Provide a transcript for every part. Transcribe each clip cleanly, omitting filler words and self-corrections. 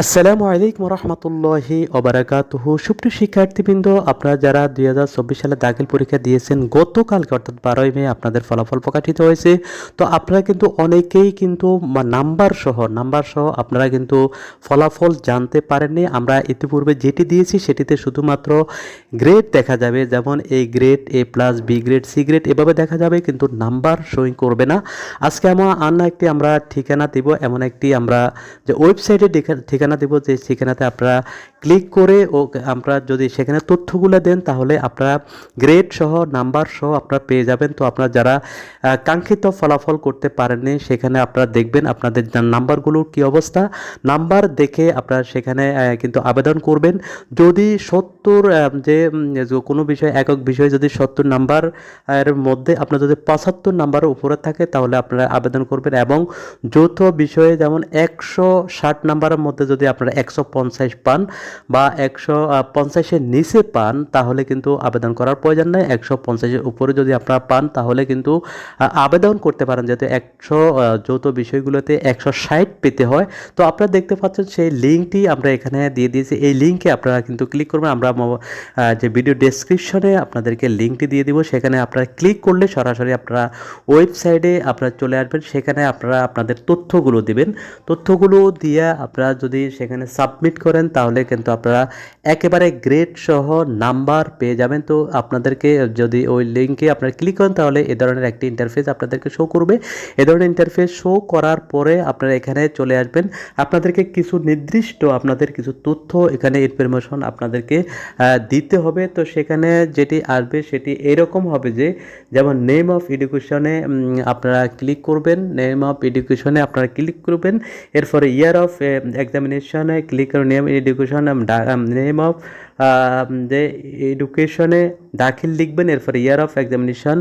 আসসালামু আলাইকুম রহমতুল্লাহি ওবারাকাতুহু। সুপ্রিয় শিক্ষার্থীবৃন্দ, আপনারা যারা 2024 সালে দাখিল পরীক্ষা দিয়েছেন, গতকালকে অর্থাৎ 12ই মে আপনাদের ফলাফল প্রকাশিত হয়েছে। তো আপনারা কিন্তু অনেকেই কিন্তু নাম্বার সহ আপনারা কিন্তু ফলাফল জানতে পারেননি। আমরা ইতিপূর্বে যেটি দিয়েছি সেটিতে শুধুমাত্র গ্রেড দেখা যাবে, যেমন A grade, A plus, B grade, C grade এভাবে দেখা যাবে, কিন্তু নাম্বার শোয়িং করবে না। আজকে আমরা ঠিকানা দিব, এমন একটি আমরা যে ওয়েবসাইটে ঠিকানা দেব, যে ঠিকানাতে আপনারা ক্লিক করে আমরা যদি সেখানে তথ্যগুলো দেন, তাহলে আপনারা গ্রেড সহ নাম্বার সহ আপনারা পেয়ে যাবেন। তো আপনারা যারা কাঙ্ক্ষিত ফলাফল করতে পারেননি, সেখানে আপনারা দেখবেন আপনাদের নাম্বারগুলোর কী অবস্থা। নাম্বার দেখে আপনারা সেখানে কিন্তু আবেদন করবেন। যদি 70 যে কোনো বিষয়, একক বিষয়ে যদি 70 নাম্বার এর মধ্যে আপনার যদি 75 নাম্বারের উপরে থাকে, তাহলে আপনারা আবেদন করবেন। এবং যৌথ বিষয়ে যেমন 160 নাম্বারের মধ্যে যদি আপনারা 150 পান বা 150-এর নিচে পান, তাহলে কিন্তু আবেদন করার প্রয়োজন নেই। 150-এর উপরে যদি আপনারা পান, তাহলে কিন্তু আবেদন করতে পারেন, যেহেতু 100 যৌথ বিষয়গুলোতে 160 পেতে হয়। তো আপনারা দেখতে পাচ্ছেন সেই লিঙ্কটি আমরা এখানে দিয়ে দিয়েছি। এই লিঙ্কে আপনারা কিন্তু ক্লিক করবেন। আমরা যে ভিডিও ডেসক্রিপশনে আপনাদেরকে লিঙ্কটি দিয়ে দিব, সেখানে আপনারা ক্লিক করলে সরাসরি আপনারা ওয়েবসাইটে আপনারা চলে আসবেন। সেখানে আপনারা আপনাদের তথ্যগুলো দিবেন। তথ্যগুলো দিয়ে আপনারা যদি সেখানে সাবমিট করেন, তাহলে কিন্তু আপনারা একেবারে গ্রেড সহ নাম্বার পেয়ে যাবেন। তো আপনাদেরকে যদি ওই লিঙ্কে আপনারা ক্লিক করেন, তাহলে এ ধরনের একটি ইন্টারফেস আপনাদেরকে শো করবে। এ ধরনের ইন্টারফেস শো করার পরে আপনারা এখানে চলে আসবেন। আপনাদেরকে কিছু নির্দিষ্ট আপনাদের কিছু তথ্য এখানে ইনফরমেশন আপনাদেরকে দিতে হবে। তো সেখানে যেটি আসবে সেটি এরকম হবে, যে যেমন নেম অফ এডুকেশনে আপনারা ক্লিক করবেন। নেম অফ এডুকেশনে আপনারা ক্লিক করবেন। এরপরে ইয়ার অফ এক্সামিনেশনে ক্লিক করে নেম এডুকেশন, নেম অফ যে এডুকেশনে দাখিল লিখবেন। এরপরে ইয়ার অফ এক্সামিনেশন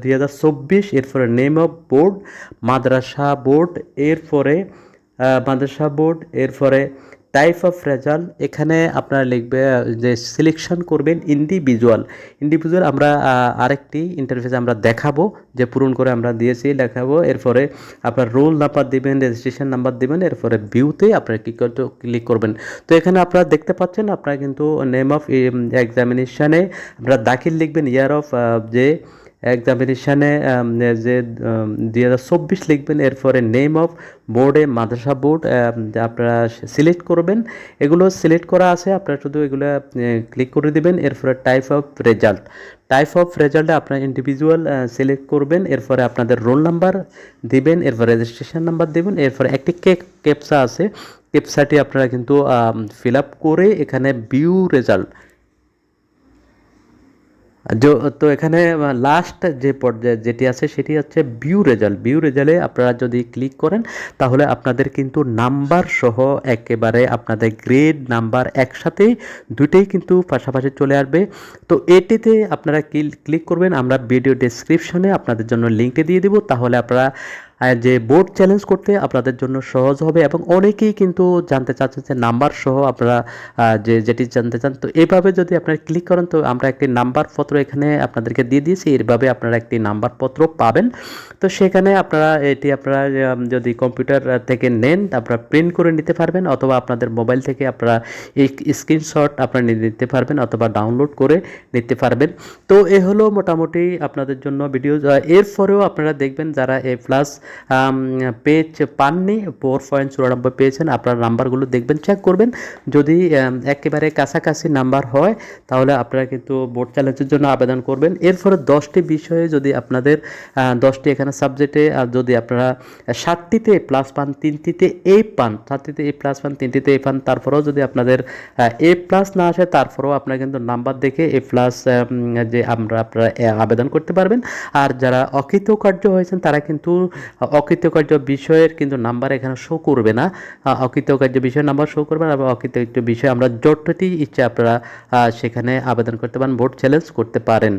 2024, এরপরে name of board Madrasa board, এরপরে টাইপ অফ রেজাল্ট। এখানে আপনারা লিখবে যে সিলেকশন করবেন ইন্ডিভিজুয়াল। আমরা আরেকটি ইন্টারফেস আমরা দেখাবো, যে পূরণ করে আমরা দিয়েছি দেখাবো। এরপরে আপনার রোল নাম্বার দিবেন, রেজিস্ট্রেশন নাম্বার দিবেন। এরপরে ভিউতে আপনারা ক্লিক করবেন। তো এখানে আপনারা দেখতে পাচ্ছেন, আপনারা কিন্তু নেম অফ এক্সামিনেশানে আপনারা দাখিল লিখবেন, ইয়ার অফ যে এক্সামিনেশানে যে 2024 লিখবেন। এরপরে নেম অফ বোর্ডে মাদ্রাসা বোর্ড আপনারা সিলেক্ট করবেন। এগুলো সিলেক্ট করা আছে, আপনারা শুধু এগুলো ক্লিক করে দিবেন। এরপরে টাইপ অফ রেজাল্টে আপনারা ইন্ডিভিজুয়াল সিলেক্ট করবেন। এরপরে আপনাদের রোল নাম্বার দিবেন, এরপর রেজিস্ট্রেশন নাম্বার দেবেন। এরপরে একটি ক্যাপচা আছে, ক্যাপচাটি আপনারা কিন্তু ফিল আপ করে এখানে ভিউ রেজাল্ট। তো এখানে লাস্ট যে পর্যায়ে যেটি আছে সেটি হচ্ছে ভিউ রেজাল্টে আপনারা যদি ক্লিক করেন, তাহলে আপনাদের কিন্তু নাম্বার সহ একেবারে আপনাদের গ্রেড নাম্বার একসাথেই দুটেই কিন্তু পাশাপাশি চলে আসবে। তো এটিতে আপনারা ক্লিক করবেন। আমরা ভিডিও ডেসক্রিপশনে আপনাদের জন্য লিঙ্কটি দিয়ে দিব, তাহলে আপনারা যে বোর্ড চ্যালেঞ্জ করতে আপনাদের জন্য সহজ হবে। এবং অনেকেই কিন্তু জানতে চাচ্ছেন যে নাম্বার সহ আপনারা যেটি জানতে চান। তো এইভাবে যদি আপনারা ক্লিক করেন, তো আমরা একটি নাম্বার পত্র এখানে আপনাদেরকে দিয়ে দিয়েছি। এইভাবে আপনারা একটি নাম্বার পত্র পাবেন। তো সেখানে আপনারা যদি কম্পিউটার থেকে নেন, আপনারা প্রিন্ট করে নিতে পারবেন, অথবা আপনাদের মোবাইল থেকে আপনারা এই স্ক্রিনশট আপনারা নিতে পারবেন, অথবা ডাউনলোড করে নিতে পারবেন। তো এ হলো মোটামুটি আপনাদের জন্য ভিডিও। এরপরেও আপনারা দেখবেন যারা A+ পেজ পাননি, 4.94 পেয়েছেন, আপনার নাম্বারগুলো দেখবেন, চেক করবেন। যদি একেবারে কাছাকাছি নাম্বার হয়, তাহলে আপনারা কিন্তু বোর্ড চ্যালেঞ্জের জন্য আবেদন করবেন। এরপরে 10টি বিষয়ে যদি আপনাদের 10টি এখানে সাবজেক্টে যদি আপনারা 7টিতে A+ পান, 3টিতে A পান, 7টিতে A+ পান, 3টিতে A পান, তারপরেও যদি আপনাদের A+ না আসে, তারপরেও আপনারা কিন্তু নাম্বার দেখে A+ যে আপনারা আবেদন করতে পারবেন। আর যারা অকৃতকার্য হয়েছেন, তারা কিন্তু অকৃতকার্য বিষয়ের কিন্তু নাম্বার এখানে শো করবে না। অকৃতকার্য বিষয়ের নাম্বার শো করবে না। অকৃতকার্য বিষয়ে আমরা যতটি ইচ্ছা আপনারা সেখানে আবেদন করতে পারেন, বোর্ড চ্যালেঞ্জ করতে পারেন।